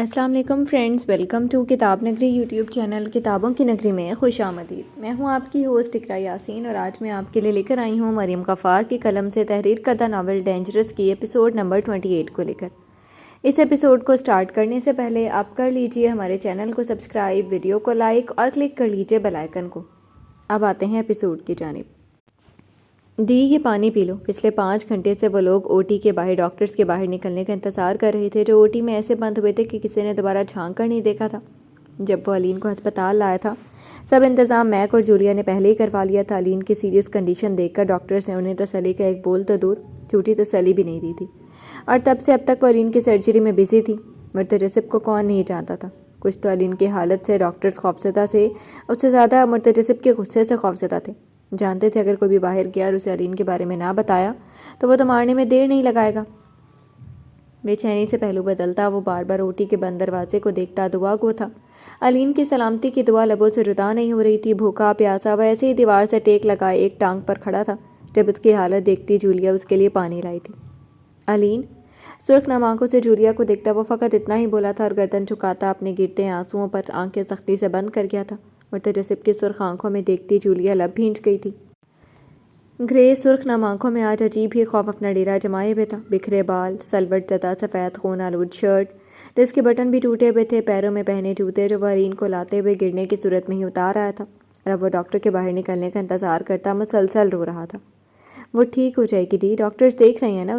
السلام علیکم friends, welcome to کتاب نگری یوٹیوب چینل کتابوں کی نگری میں خوش آمدید۔ میں ہوں آپ کی ہوسٹ اقرا یاسین اور آج میں آپ کے لیے لے کر آئی ہوں مریم غفار کی قلم سے تحریر کردہ ناول ڈینجرس کی ایپیسوڈ نمبر 28 کو لے کر۔ اس ایپیسوڈ کو سٹارٹ کرنے سے پہلے آپ کر لیجئے ہمارے چینل کو سبسکرائب، ویڈیو کو لائک اور کلک کر لیجئے بیل آئیکن کو۔ اب آتے ہیں ایپیسوڈ کی جانب۔ دی یہ پانی پی لو۔ پچھلے 5 گھنٹے سے وہ لوگ او ٹی کے باہر ڈاکٹرز کے باہر نکلنے کا انتظار کر رہے تھے، جو او ٹی میں ایسے بند ہوئے تھے کہ کسی نے دوبارہ جھانک کر نہیں دیکھا تھا۔ جب وہ علین کو ہسپتال لایا تھا، سب انتظام میک اور جولیا نے پہلے ہی کروا لیا تھا۔ علین کی سیریس کنڈیشن دیکھ کر ڈاکٹرز نے انہیں تسلی کا ایک بول تو دور جھوٹی تسلی بھی نہیں دی تھی، اور تب سے اب تک وہ علین کی سرجری میں بزی تھی۔ مرتجسب کو کون نہیں جانتا تھا؟ کچھ تو علین کی حالت سے ڈاکٹرز خوفزدہ سے، اس سے زیادہ مرتجسب کے غصے سے خوفزدہ تھے۔ جانتے تھے اگر کوئی بھی باہر گیا اور اسے علین کے بارے میں نہ بتایا تو وہ تو مارنے میں دیر نہیں لگائے گا۔ بے چینی سے پہلو بدلتا وہ بار بار او ٹی کے بند دروازے کو دیکھتا دعا گو تھا۔ علین کی سلامتی کی دعا لبوں سے جدا نہیں ہو رہی تھی۔ بھوکا پیاسا وہ ایسے ہی دیوار سے ٹیک لگائے ایک ٹانگ پر کھڑا تھا۔ جب اس کی حالت دیکھتی جولیا اس کے لیے پانی لائی تھی۔ علین، سرخ نم آنکھوں سے جولیا کو دیکھتا وہ فقط اتنا ہی بولا تھا اور گردن جھکاتا اپنے گرتے آنسوؤں پر آنکھیں سختی سے بند کر گیا تھا۔ مرتجسب کی سرخ آنکھوں میں دیکھتی جولیا لب بھینچ گئی تھی۔ گرے سرخ نم آنکھوں میں آج عجیب ہی خوف اپنا ڈیرا جمائے ہوئے تھا۔ بکھرے بال، سلوٹ زدہ سفید خون آلود شرٹ جس کے بٹن بھی ٹوٹے ہوئے تھے، پیروں میں پہنے جوتے جو وہ علین کو لاتے ہوئے گرنے کی صورت میں ہی اتار آیا تھا، اور اب وہ ڈاکٹر کے باہر نکلنے کا انتظار کرتا مسلسل رو رہا تھا۔ وہ ٹھیک ہو جائے گی ڈی، ڈاکٹرز دیکھ رہے ہیں نا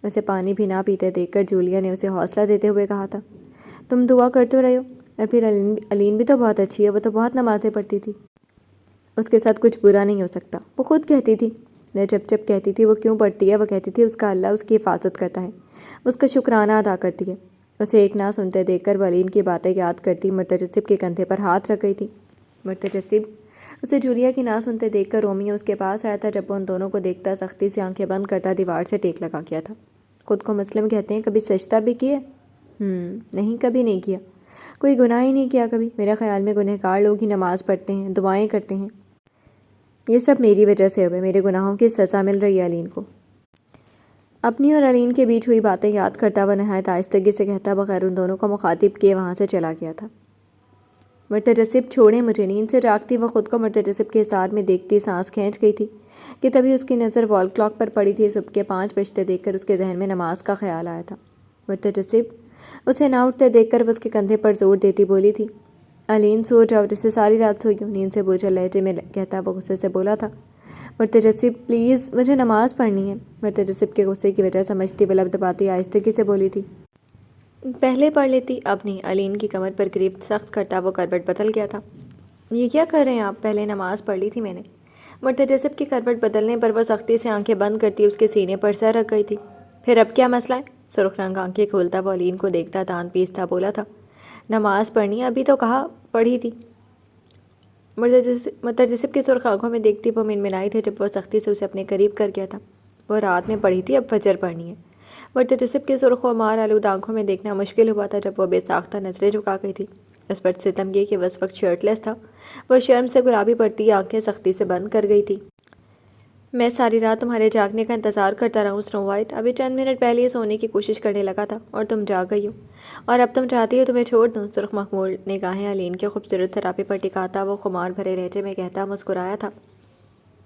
اسے پانی بھی نہ پیتے دیکھ کر جولیا نے اسے حوصلہ دیتے ہوئے کہا تھا۔ تم دعا کرتے رہو۔ اور پھر علین بھی تو بہت اچھی ہے، وہ تو بہت نمازیں پڑھتی تھی، اس کے ساتھ کچھ برا نہیں ہو سکتا۔ وہ خود کہتی تھی، میں جب کہتی تھی وہ کیوں پڑھتی ہے، وہ کہتی تھی اس کا اللہ اس کی حفاظت کرتا ہے، اس کا شکرانہ ادا کرتی ہے۔ اسے ایک نہ سنتے دیکھ کر وہ علین کی باتیں یاد کرتی مرتجسب کے کندھے پر ہاتھ رکھ گئی تھی۔ مرتجسب، اسے جولیا کی نہ سنتے دیکھ کر رومیو اس کے پاس آیا تھا۔ جب وہ ان دونوں کو دیکھتا سختی سے آنکھیں بند کرتا دیوار سے ٹیک لگا کیا تھا۔ خود کو مسلم کہتے ہیں، کبھی سجدہ بھی کیے؟ نہیں، کبھی نہیں کیا، کوئی گناہ ہی نہیں کیا کبھی۔ میرے خیال میں گنہگار لوگ ہی نماز پڑھتے ہیں، دعائیں کرتے ہیں۔ یہ سب میری وجہ سے ہوئے، میرے گناہوں کی سزا مل رہی ہے علین کو۔ اپنی اور علین کے بیچ ہوئی باتیں یاد کرتا وہ نہایت آہستگی سے کہتا بغیر ان دونوں کو مخاطب کیے وہاں سے چلا گیا تھا۔ مرتجسب، چھوڑیں مجھے۔ نیند سے جاگتی وہ خود کو مرتجسب کے حصار میں دیکھتی سانس کھینچ گئی تھی کہ تبھی اس کی نظر وال کلاک پر پڑی تھی۔ صبح کے 5 بجتے دیکھ کر اس کے ذہن میں نماز کا خیال آیا تھا۔ مرتجسب، اسے نہ اٹھتے دیکھ کر وہ اس کے کندھے پر زور دیتی بولی تھی، علین سو جاؤ، جسے ساری رات سوئی ہوں۔ نیند سے بوجھل لہجے میں کہتا وہ غصے سے بولا تھا، مرتجسب پلیز، مجھے نماز پڑھنی ہے۔ مرتجسب کے غصے کی وجہ سمجھتی وہ لب دباتی آہستگی سے بولی تھی، پہلے پڑھ لیتی، اب نہیں۔ علین کی کمر پر گرفت سخت کرتا وہ کروٹ بدل گیا تھا۔ یہ کیا کر رہے ہیں آپ؟ پہلے نماز پڑھ لی تھی میں نے۔ مرتجسب کی کروٹ بدلنے پر وہ سختی سے آنکھیں بند کرتی اس کے سینے پر سر رکھ گئی تھی۔ پھر اب کیا مسئلہ ہے؟ سرخ رنگ آنکھیں کھولتا وہ علین کو دیکھتا تان پیستا بولا تھا، نماز پڑھنی ہے، ابھی تو کہا پڑھی تھی۔ مرتجسب کی سرخ آنکھوں میں دیکھتی وہ منمنائی تھے جب وہ سختی سے اسے اپنے قریب کر گیا تھا۔ وہ رات میں پڑھی تھی، اب فجر پڑھنی ہے۔ مرتجسب کی سرخ و مار آلود آنکھوں میں دیکھنا مشکل ہوا تھا جب وہ بے ساختہ نظریں جھکا گئی تھی۔ اس پر ستم یہ کہ وہ اس وقت شرٹ لیس تھا۔ وہ شرم سے گلابی پڑتی آنکھیں سختی سے بند کر گئی تھی۔ میں ساری رات تمہارے جاگنے کا انتظار کرتا رہا ہوں سنو وائٹ، ابھی چند منٹ پہلے ہی سونے کی کوشش کرنے لگا تھا اور تم جاگ گئی ہو، اور اب تم چاہتی ہو تمہیں چھوڑ دوں؟ سرخ مخمور نگاہیں علین کے خوبصورت سراپے پر ٹکاتا وہ خمار بھرے لہجے میں کہتا مسکرایا تھا،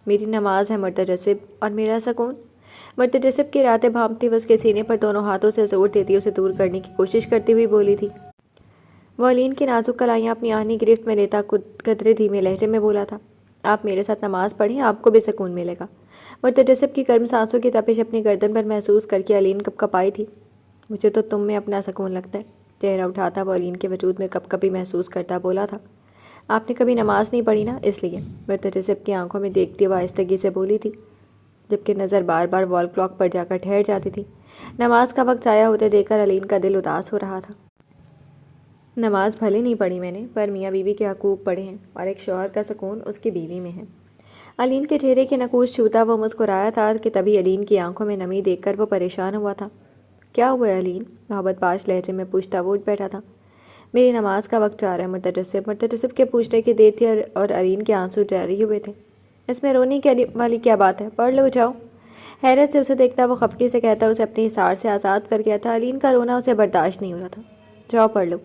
میری نماز ہے مرتجسب، اور میرا سکون۔ مرتجسب کی راتیں بھانپتی وہ اس کے سینے پر دونوں ہاتھوں سے زور دیتی اسے دور کرنے کی کوشش کرتی ہوئی بولی تھی۔ وہ علین کی نازک کلائیاں اپنی آہنی گرفت میں لیتا قدرے دھیمے لہجے میں بولا تھا، آپ میرے ساتھ نماز پڑھیں، آپ کو بھی سکون ملے گا۔ مرتجسب کی گرم سانسوں کی تپش اپنی گردن پر محسوس کر کے علین کپ کپائی تھی، مجھے تو تم میں اپنا سکون لگتا ہے۔ چہرہ اٹھاتا وہ علین کے وجود میں کپ کپی محسوس کرتا بولا تھا، آپ نے کبھی نماز نہیں پڑھی نا، اس لیے۔ مرتجسب کی آنکھوں میں دیکھتی وہ آہستگی سے بولی تھی، جبکہ نظر بار بار وال کلاک پر جا کر ٹھہر جاتی تھی۔ نماز کا وقت ضائع ہوتے دیکھ کر علین کا دل اداس ہو رہا تھا۔ نماز بھلے نہیں پڑھی میں نے، پر میاں بیوی کے حقوق پڑھے ہیں، اور ایک شوہر کا سکون اس کی بیوی میں ہے۔ علین کے چہرے کی نقوش چھوتا وہ مسکرایا تھا کہ تبھی علین کی آنکھوں میں نمی دیکھ کر وہ پریشان ہوا تھا۔ کیا ہوا ہے علین؟ محبت باش لہجے میں پوچھتا وہ اٹھ بیٹھا تھا۔ میری نماز کا وقت جا رہا ہے مرتجسب کے پوچھنے کی دیر تھی اور علین کے آنسو جاری ہوئے تھے۔ اس میں رونے والی کیا بات ہے، پڑھ لو جاؤ۔ حیرت سے اسے دیکھتا وہ خفگی سے کہتا اسے اپنے حصار سے آزاد کر گیا تھا۔ علین کا رونا اسے برداشت نہیں ہوتا تھا۔ جاؤ پڑھ لو۔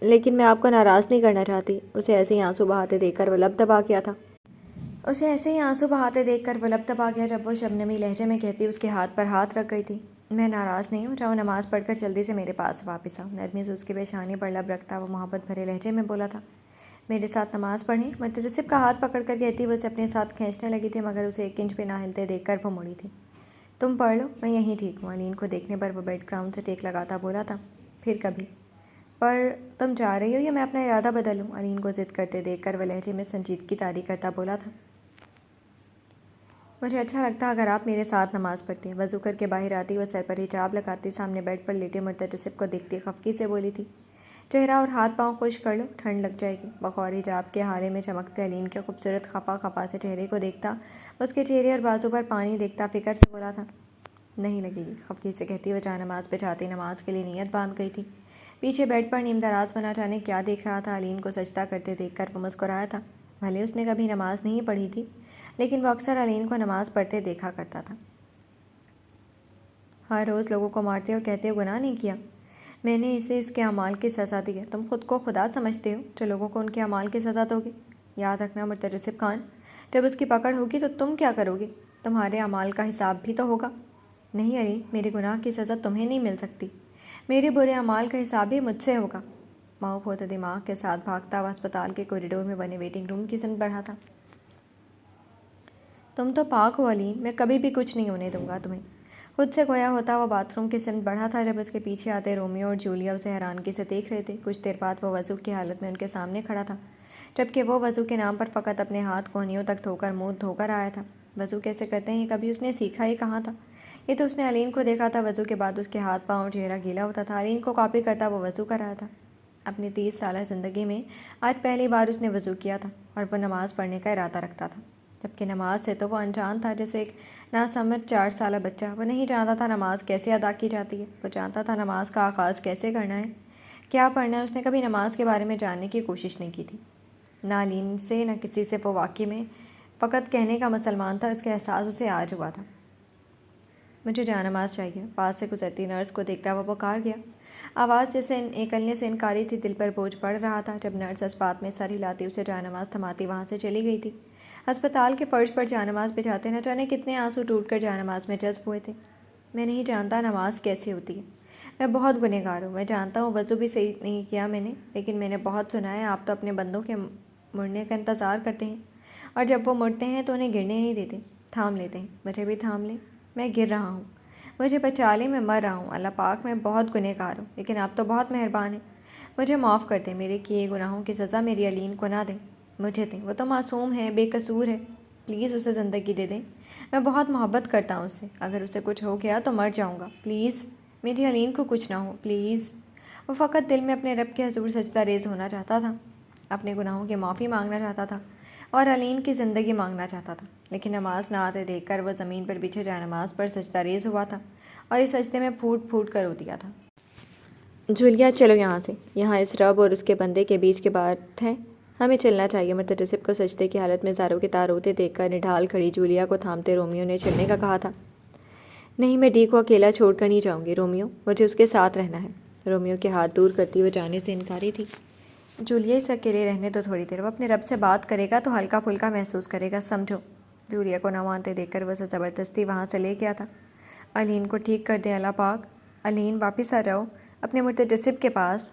لیکن میں آپ کو ناراض نہیں کرنا چاہتی۔ اسے ایسے ہی آنسو بہاتے دیکھ کر وہ لب دبا گیا جب وہ شبنمی لہجے میں کہتی اس کے ہاتھ پر ہاتھ رکھ گئی تھی۔ میں ناراض نہیں ہوں، جاؤ نماز پڑھ کر جلدی سے میرے پاس واپس آؤ۔ نرمی سے اس کی پیشانی پر لب رکھتا وہ محبت بھرے لہجے میں بولا تھا۔ میرے ساتھ نماز پڑھیں؟ متجسب کا ہاتھ پکڑ کر کہتی وہ اسے اپنے ساتھ کھینچنے لگی تھی، مگر اسے 1 انچ بھی نہ ہلتے دیکھ کر وہ مڑی تھی۔ تم پڑھ لو، میں یہیں ٹھیک ہوں۔ علین کو دیکھنے پر وہ بیڈ گراؤنڈ سے ٹیک لگاتا بولا تھا۔ پھر کبھی۔ پر تم جا رہی ہو یا میں اپنا ارادہ بدلوں؟ علین کو ضد کرتے دیکھ کر وہ لہجے میں سنجیدگی طاری کرتا بولا تھا۔ مجھے اچھا لگتا اگر آپ میرے ساتھ نماز پڑھتی۔ وضو کر کے باہر آتی وہ سر پر حجاب لگاتی سامنے بیڈ پر لیٹے مرتجسب کو دیکھتی خفگی سے بولی تھی، چہرہ اور ہاتھ پاؤں خشک کر لو، ٹھنڈ لگ جائے گی۔ بغور حجاب کے حالے میں چمکتے علین کے خوبصورت خفا سے چہرے کو دیکھتا، اس کے چہرے اور بازو پر پانی دیکھتا فکر سے بولا تھا، نہیں لگے گی۔ خفگی سے کہتی وہ جہاں نماز پہ جاتی نماز کے لیے نیت باندھ گئی تھی۔ پیچھے بیڈ پر نیم دراز بنا جانے کیا دیکھ رہا تھا۔ علین کو سجدہ کرتے دیکھ کر وہ مسکرایا تھا۔ بھلے اس نے کبھی نماز نہیں پڑھی تھی، لیکن وہ اکثر علین کو نماز پڑھتے دیکھا کرتا تھا۔ ہر روز لوگوں کو مارتے اور کہتے ہو گناہ نہیں کیا، میں نے اسے اس کے اعمال کی سزا دی ہے۔ تم خود کو خدا سمجھتے ہو جو لوگوں کو ان کے اعمال کی سزا دو گے؟ یاد رکھنا مرتجسب خان، جب اس کی پکڑ ہوگی تو تم کیا کرو گے؟ تمہارے اعمال کا حساب بھی تو ہوگا۔ نہیں علی، میرے گناہ کی سزا تمہیں نہیں مل سکتی، میرے برے اعمال کا حساب بھی مجھ سے ہوگا۔ معاف ہوتے دماغ کے ساتھ بھاگتا ہوا اسپتال کے کوریڈور میں بنے ویٹنگ روم کی سمت بڑھا تھا۔ تم تو پاک ہو علین، میں کبھی بھی کچھ نہیں ہونے دوں گا تمہیں۔ خود سے گویا ہوتا وہ باتھ روم کی سمت بڑھا تھا جب اس کے پیچھے آتے رومیو اور جولیا اسے حیرانگی سے دیکھ رہے تھے۔ کچھ دیر بعد وہ وضو کی حالت میں ان کے سامنے کھڑا تھا، جبکہ وہ وضو کے نام پر فقط اپنے ہاتھ کونیوں تک دھو کر منہ دھو کر آیا تھا۔ وضو کیسے کرتے ہیں یہ کبھی اس نے سیکھا ہی کہاں تھا؟ یہ تو اس نے علین کو دیکھا تھا، وضو کے بعد اس کے ہاتھ پاؤں اور چہرہ گیلا ہوتا تھا، علین کو کاپی کرتا وہ وضو کر رہا تھا۔ اپنی 30 سالہ زندگی میں آج پہلی بار اس نے وضو کیا تھا اور وہ نماز پڑھنے کا ارادہ رکھتا تھا، جبکہ نماز سے تو وہ انجان تھا جیسے ایک ناسمجھ 4 سالہ بچہ۔ وہ نہیں جانتا تھا نماز کیسے ادا کی جاتی ہے، وہ جانتا تھا نماز کا آغاز کیسے کرنا ہے، کیا پڑھنا ہے۔ اس نے کبھی نماز کے بارے میں جاننے کی کوشش نہیں کی تھی، نہ علین سے نہ کسی سے۔ وہ واقعی میں فقط کہنے کا مسلمان تھا، اس کا احساس اسے آج ہوا تھا۔ مجھے جا نماز چاہیے۔ پاس سے گزرتی نرس کو دیکھتا وہ پکار گیا، آواز جیسے نکلنے سے انکاری تھی، دل پر بوجھ پڑ رہا تھا۔ جب نرس اسپات میں سر ہلاتی اسے جا نماز تھماتی وہاں سے چلی گئی تھی۔ ہسپتال کے فرش پر جا نماز بچھاتے نہ جانے کتنے آنسو ٹوٹ کر جا نماز میں جذب ہوئے تھے۔ میں نہیں جانتا نماز کیسے ہوتی ہے، میں بہت گنہگار ہوں، میں جانتا ہوں وضو بھی صحیح نہیں کیا میں نے، لیکن میں نے بہت سنا ہے آپ تو اپنے بندوں کے مڑنے کا انتظار کرتے ہیں، اور جب وہ مڑتے ہیں تو انہیں گرنے نہیں دیتے، تھام لیتے ہیں۔ مجھے بھی تھام لیں، میں گر رہا ہوں، مجھے بچا لیں، میں مر رہا ہوں۔ اللہ پاک، میں بہت گنہگار ہوں، لیکن آپ تو بہت مہربان ہیں، مجھے معاف کر دیں، میرے کیے گناہوں کی سزا میری علین کو نہ دیں، مجھے دیں، وہ تو معصوم ہے، بے قصور ہے، پلیز اسے زندگی دے دیں، میں بہت محبت کرتا ہوں اس سے، اگر اسے کچھ ہو گیا تو مر جاؤں گا، پلیز میری علین کو کچھ نہ ہو، پلیز۔ وہ فقط دل میں اپنے رب کے حضور سجدہ ریز ہونا چاہتا تھا، اپنے گناہوں کی معافی مانگنا چاہتا تھا اور علین کی زندگی مانگنا چاہتا تھا، لیکن نماز نہ آتے دیکھ کر وہ زمین پر بچھے جا نماز پر سجدہ ریز ہوا تھا اور اس سجدے میں پھوٹ پھوٹ کر رو دیا تھا۔ جولیا چلو یہاں سے، یہاں اس رب اور اس کے بندے کے بیچ کی بات ہے، ہمیں چلنا چاہیے۔ مرتجسب کو سجدے کی حالت میں زاروں کے تار روتے دیکھ کر نڈھال کھڑی جولیا کو تھامتے رومیو نے چلنے کا کہا تھا۔ نہیں، میں ڈی کو اکیلا چھوڑ کر نہیں جاؤں گی رومیو، مجھے اس کے ساتھ رہنا ہے۔ رومیو کے ہاتھ دور کرتی وہ جانے سے انکاری تھی۔ جولیا اسے اکیلے رہنے تو تھوڑی دیر، وہ اپنے رب سے بات کرے گا تو ہلکا پھلکا محسوس کرے گا، سمجھو۔ جولیا کو نہ مانتے دیکھ کر وہ اسے زبردستی وہاں سے لے گیا تھا۔ علین کو ٹھیک کر دیں اللہ پاک، علین واپس آ جاؤ اپنے مرتجسب کے پاس۔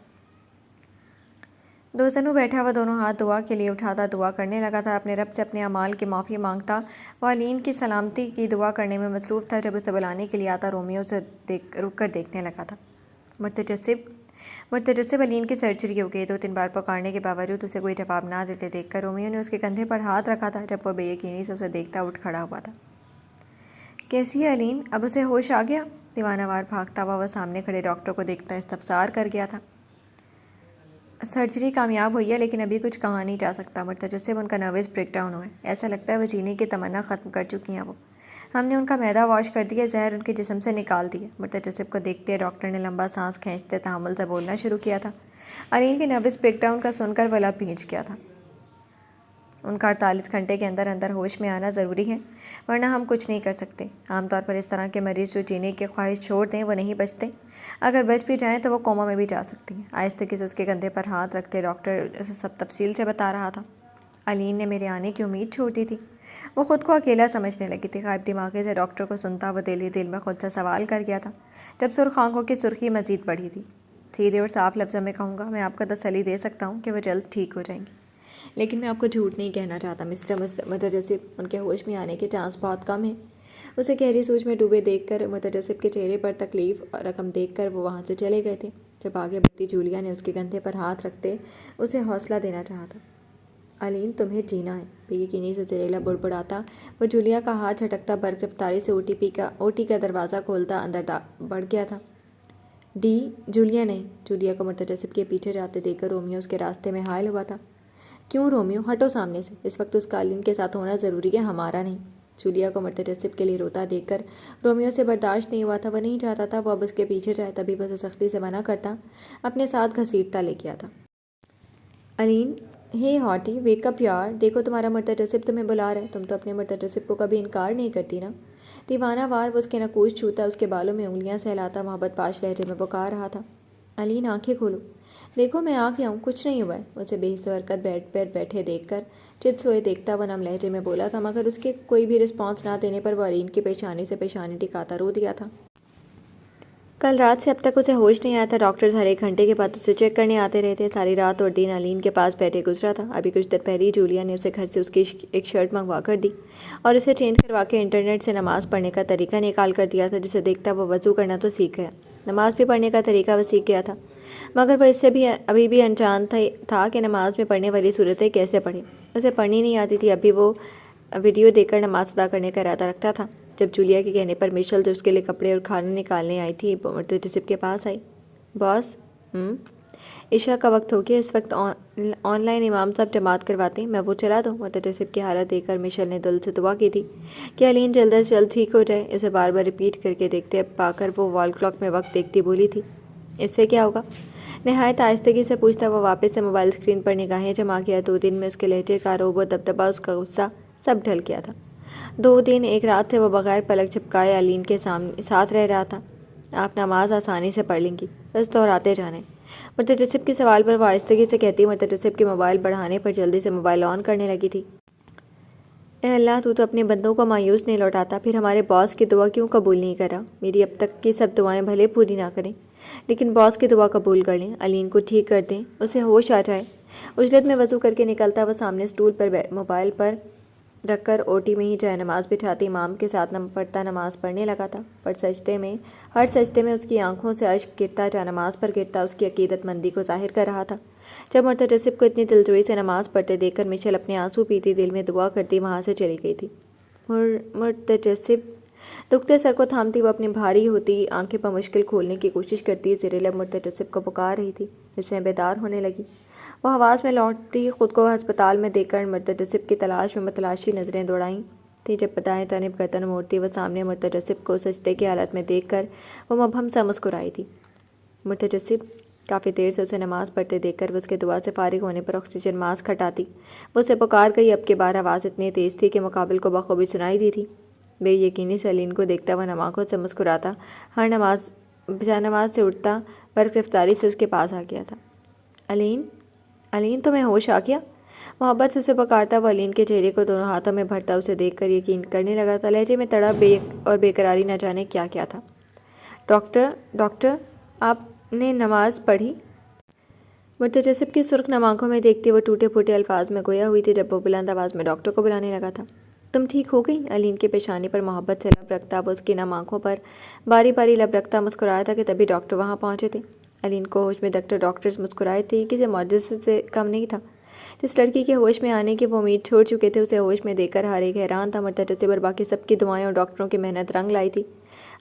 دوزنوں بیٹھا وہ دونوں ہاتھ دعا کے لیے اٹھاتا دعا کرنے لگا تھا، اپنے رب سے اپنے اعمال کی معافی مانگتا۔ وہ علین کی سلامتی کی دعا کرنے میں مصروف تھا، جب اسے بلانے کے لیے آتا رومیو اسے رک کر دیکھنے لگا تھا۔ مرتجسب علین کی سرجری ہو گئی۔ 2-3 بار پکارنے کے باوجود اسے کوئی جواب نہ دیتے دیکھ کر رومیو نے اس کے کندھے پر ہاتھ رکھا تھا، جب وہ بے یقینی سے اسے دیکھتا اٹھ کھڑا ہوا تھا۔ کیسی ہے علین؟ اب اسے ہوش آ گیا؟ دیوانہ وار بھاگتا ہوا وہ سامنے کھڑے ڈاکٹر کو دیکھتا استفسار کر گیا تھا۔ سرجری کامیاب ہوئی ہے، لیکن ابھی کچھ کہا نہیں جا سکتا مرتجسب، ان کا نروس بریک ڈاؤن ہوا ہے، ایسا لگتا ہے وہ جینے کی تمنا ختم کر چکی ہیں، ہم نے ان کا معدہ واش کر دیا، زہر ان کے جسم سے نکال دیا۔ مرتجسب کو دیکھتے ڈاکٹر نے لمبا سانس کھینچتے تحمل سے بولنا شروع کیا تھا۔ علین کے نروس بریک ڈاؤن کا سن کر وہ لب بھیج گیا تھا۔ ان کا 48 گھنٹے کے اندر اندر ہوش میں آنا ضروری ہے، ورنہ ہم کچھ نہیں کر سکتے۔ عام طور پر اس طرح کے مریض جو جینے کی خواہش چھوڑ دیں وہ نہیں بچتے، اگر بچ بھی جائیں تو وہ کوما میں بھی جا سکتی ہیں۔ آہستگی سے اس کے کندھے پر ہاتھ رکھتے ڈاکٹر اسے سب تفصیل سے بتا رہا تھا۔ علین نے میرے آنے کی امید چھوڑ دی تھی۔ وہ خود کو اکیلا سمجھنے لگی تھی۔ غائب دماغی سے ڈاکٹر کو سنتا وہ دل ہی دل میں خود سے سوال کر گیا تھا، جب سرخ آنکھوں کی سرخی مزید بڑھی تھی۔ سیدھے اور صاف لفظوں میں کہوں گا، میں آپ کو تسلی دے سکتا ہوں کہ وہ جلد ٹھیک ہو جائیں گی، لیکن میں آپ کو جھوٹ نہیں کہنا چاہتا مسٹر متجسب، ان کے ہوش میں آنے کے چانس بہت کم ہیں۔ اسے گہری سوچ میں ڈوبے دیکھ کر، متجسب کے چہرے پر تکلیف اور رقم دیکھ کر وہ وہاں سے چلے گئے تھے، جب آگے بڑھتی جولیا نے اس کے کندھے پر ہاتھ رکھتے اسے حوصلہ دینا چاہا تھا۔ علین، تمہیں جینا ہے، بے یقینی سے زریلا بڑبڑاتا وہ جولیا کا ہاتھ جھٹکتا برق رفتاری سے او ٹی کا دروازہ کھولتا اندر بڑھ گیا تھا۔ ڈی جولیا نہیں، جولیا کو متجسب کے پیچھے جاتے دیکھ کر رومیو اس کے راستے میں حائل ہوا تھا۔ کیوں رومیو، ہٹو سامنے سے، اس وقت اس کا علین کے ساتھ ہونا ضروری ہے، ہمارا نہیں۔ جولیا کو متجسب کے لیے روتا دیکھ کر رومیو سے برداشت نہیں ہوا تھا، وہ نہیں چاہتا تھا وہ اب اس کے پیچھے جائے، تبھی وہ اسے سختی سے منع کرتا، اپنے ساتھ گھسیٹتا لے گیا تھا۔ علین، ہے ہاٹی، ویک اپ یار، دیکھو تمہارا مرتجسب تمہیں بلا رہا ہے، تم تو اپنے مرتجسب کو کبھی انکار نہیں کرتی نا۔ دیوانہ وار وہ اس کے ناخوش چھوتا، اس کے بالوں میں انگلیاں سہلاتا، محبت پاش لہجے میں پکار رہا تھا۔ علین، آنکھیں کھولو، دیکھو میں آ گیا ہوں، کچھ نہیں ہوا ہے۔ اسے بے حس حرکت بیڈ پر بیٹھے دیکھ کر چت سوئے دیکھتا وہ نم لہجے میں بولا تھا، مگر اس کے کوئی بھی رسپانس نہ دینے پر وہ علین کی پیشانی سے پیشانی ٹکاتا رو دیا تھا۔ کل رات سے اب تک اسے ہوش نہیں آیا تھا۔ ڈاکٹرز ہر ایک گھنٹے کے بعد اسے چیک کرنے آتے رہے تھے۔ ساری رات اور دن علین کے پاس بیٹھے گزرا تھا۔ ابھی کچھ دیر پہلے جولیا نے اسے گھر سے اس کی ایک شرٹ منگوا کر دی اور اسے چینج کروا کے انٹرنیٹ سے نماز پڑھنے کا طریقہ نکال کر دیا تھا، جسے دیکھتا وہ وضو کرنا تو سیکھ گیا، نماز بھی پڑھنے کا طریقہ وہ سیکھ گیا تھا، مگر وہ اس سے بھی ابھی بھی انجان تھا کہ نماز میں پڑھنے والی صورتیں کیسے پڑھیں۔ اسے پڑھنی نہیں آتی تھی، اب بھی وہ ویڈیو دیکھ کر نماز ادا کرنے کا ارادہ رکھتا تھا۔ جب جولیا کے کہنے پر مشل جو اس کے لیے کپڑے اور کھانا نکالنے آئی تھی مرتجسب کے پاس آئی۔ باس، عشاء کا وقت ہو گیا، اس وقت آن لائن امام صاحب جماعت کرواتے ہیں، میں وہ چلا دوں؟ مرتجسب کی حالت دیکھ کر مشل نے دل سے دعا کی تھی کہ علین جلد از جلد ٹھیک ہو جائے۔ اسے بار بار ریپیٹ کر کے دیکھتے پا کر وہ وال کلاک میں وقت دیکھتی بولی تھی، اس سے کیا ہوگا؟ نہایت آہستگی سے پوچھتا وہ واپس سے موبائل اسکرین پر نگاہیں جما گیا۔ 2 دن میں اس کے لہجے کا روب و دبدبہ، اس کا غصہ سب ڈھل گیا تھا۔ 2 دن 1 رات سے وہ بغیر پلک جھپکائے علین کے ساتھ رہ رہا تھا۔ آپ نماز آسانی سے پڑھ لیں گی، بس دہراتے جانے۔ مرتجسب کے سوال پر وہ آہستگی سے کہتی مرتجسب کے موبائل بڑھانے پر جلدی سے موبائل آن کرنے لگی تھی۔ اے اللہ، تو اپنے بندوں کو مایوس نہیں لوٹاتا، پھر ہمارے باس کی دعا کیوں قبول نہیں کر رہا؟ میری اب تک کی سب دعائیں بھلے پوری نہ کریں، لیکن باس کی دعا قبول کر لیں، علین کو ٹھیک کر دیں، اسے ہوش آ جائے۔ اجلت میں وضو کر کے نکلتا وہ سامنے سٹول پر موبائل پر رکھ کر اوٹی میں ہی جائے نماز بٹھاتی امام کے ساتھ پڑھتا نماز پڑھنے لگا تھا۔ ہر سجدے میں اس کی آنکھوں سے اشک گرتا، جا نماز پر گرتا، اس کی عقیدت مندی کو ظاہر کر رہا تھا۔ جب مرتجسب کو اتنی دلجوئی سے نماز پڑھتے دیکھ کر مشل اپنے آنسو پیتی دل میں دعا کرتی وہاں سے چلی گئی تھی۔ مرتجسب، دکھتے سر کو تھامتی وہ اپنی بھاری ہوتی آنکھیں بمشکل کھولنے کی کوشش کرتی زیر لب مرتجسب کو پکار رہی تھی۔ حسیں بیدار ہونے لگی، وہ حواس میں لوٹتی خود کو ہسپتال میں دیکھ کر مرتجسب کی تلاش میں متلاشی نظریں دوڑائیں تھی۔ جب دائیں جانب گردن موڑتی وہ سامنے مرتجسب کو سجدے کی حالت میں دیکھ کر وہ مبہم سا مسکرائی تھی۔ مرتجسب، کافی دیر سے اسے نماز پڑھتے دیکھ کر وہ اس کے دعا سے فارغ ہونے پر آکسیجن ماسک ہٹاتی وہ اسے پکار گئی۔ اب کی بار آواز اتنی تیز تھی کہ مقابل کو بخوبی سنائی دی تھی۔ بے یقینی سے علین کو دیکھتا وہ نم آنکھوں سے مسکراتا جا نماز سے اٹھتا برق رفتاری سے اس کے پاس آ گیا تھا۔ علین، تمہیں ہوش آ گیا؟ محبت سے اسے پکارتا وہ علین کے چہرے کو دونوں ہاتھوں میں بھرتا اسے دیکھ کر یقین کرنے لگا تھا۔ لہجے میں تڑپ اور بےقراری نہ جانے کیا کیا تھا۔ ڈاکٹر، آپ نے نماز پڑھی؟ مرتجسب کی سرخ نم آنکھوں میں دیکھتی وہ ٹوٹے پھوٹے الفاظ میں گویا ہوئی تھی جب وہ بلند آواز میں ڈاکٹر کو بلانے لگا تھا۔ تم ٹھیک ہو گئی؟ علین کی پیشانی پر محبت سے لب رکھتا وہ اس کی نم آنکھوں پر باری باری لب رکھتا مسکرایا تھا کہ تبھی ڈاکٹر وہاں پہنچے تھے۔ علین کو ہوش میں ڈاکٹرز مسکرائے تھے، یہ کسی معجزے سے کم نہیں تھا۔ جس لڑکی کے ہوش میں آنے کی وہ امید چھوڑ چکے تھے اسے ہوش میں دیکھ کر ہر ایک حیران تھا۔ مرتجسب اور باقی سب کی دعائیں اور ڈاکٹروں کی محنت رنگ لائی تھی۔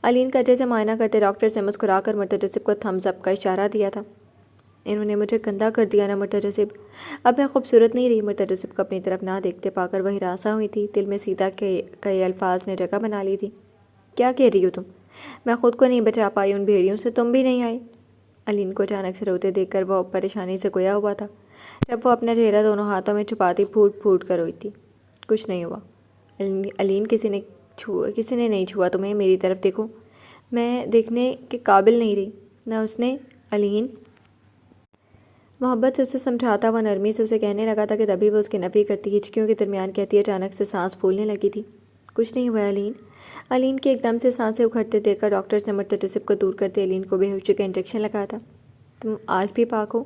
علین کا جیسے معائنہ کرتے ڈاکٹر سے مسکرا کر مرتجسب کو تھمز اپ کا اشارہ دیا تھا۔ انہوں نے مجھے گندا کر دیا نا مرتجسب، اب میں خوبصورت نہیں رہی؟ مرتجسب کو اپنی طرف نہ دیکھتے پا کر وہ ہراساں ہوئی تھی، دل میں سیدھا کئی الفاظ نے جگہ بنا لی تھی۔ کیا کہہ رہی ہو تم؟ میں خود کو نہیں بچا پائی ان بھیڑیوں سے، تم بھی نہیں آئے؟ علین کو اچانک سے روتے دیکھ کر وہ پریشانی سے گویا ہوا تھا۔ جب وہ اپنا چہرہ دونوں ہاتھوں میں چھپاتی پھوٹ پھوٹ کر روئی تھی۔ کچھ نہیں ہوا علین، کسی نے نہیں چھوا تمہیں، میری طرف دیکھو۔ میں دیکھنے کے قابل نہیں رہی نہ اس نے۔ علین محبت سے اسے سمجھاتا ہوا نرمی سے اسے کہنے لگا تھا کہ تبھی وہ اس کی نفی کرتی ہچکیوں کے درمیان کہتی اچانک سے سانس پھولنے لگی تھی۔ کچھ نہیں ہوا علین۔ علین کے ایک دم سے سانسیں اکھڑتے دیکھ کر ڈاکٹرز نے مرتجب کو دور کرتے علین کو بے ہوشی کا انجیکشن لگایا تھا۔ تم آج بھی پاک ہو؟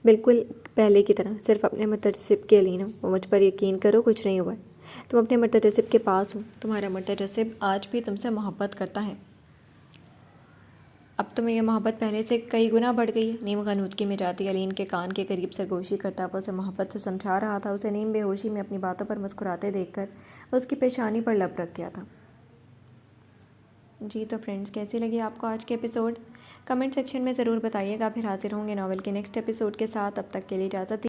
بالکل پہلے کی طرح، صرف اپنے مرتجب کے علین ہو، وہ مجھ پر یقین کرو، کچھ نہیں ہوا ہے۔ تم اپنے مرتجب کے پاس ہو، تمہارا مرتجب آج بھی تم سے محبت کرتا ہے۔ اب تمہیں یہ محبت پہلے سے کئی گنا بڑھ گئی ہے۔ نیم غنودگی میں جاتی علین کے کان کے قریب سرگوشی کرتا وہ اسے محبت سے سمجھا رہا تھا۔ اسے نیم بے ہوشی میں اپنی باتوں پر مسکراتے دیکھ کر اس کی پیشانی پر لب رکھ دیا تھا۔ جی تو فرینڈز، کیسی لگی آپ کو آج کے ایپیسوڈ؟ کمنٹ سیکشن میں ضرور بتائیے گا۔ پھر حاضر ہوں گے ناول کے نیکسٹ ایپیسوڈ کے ساتھ۔ اب تک کے لیے اجازت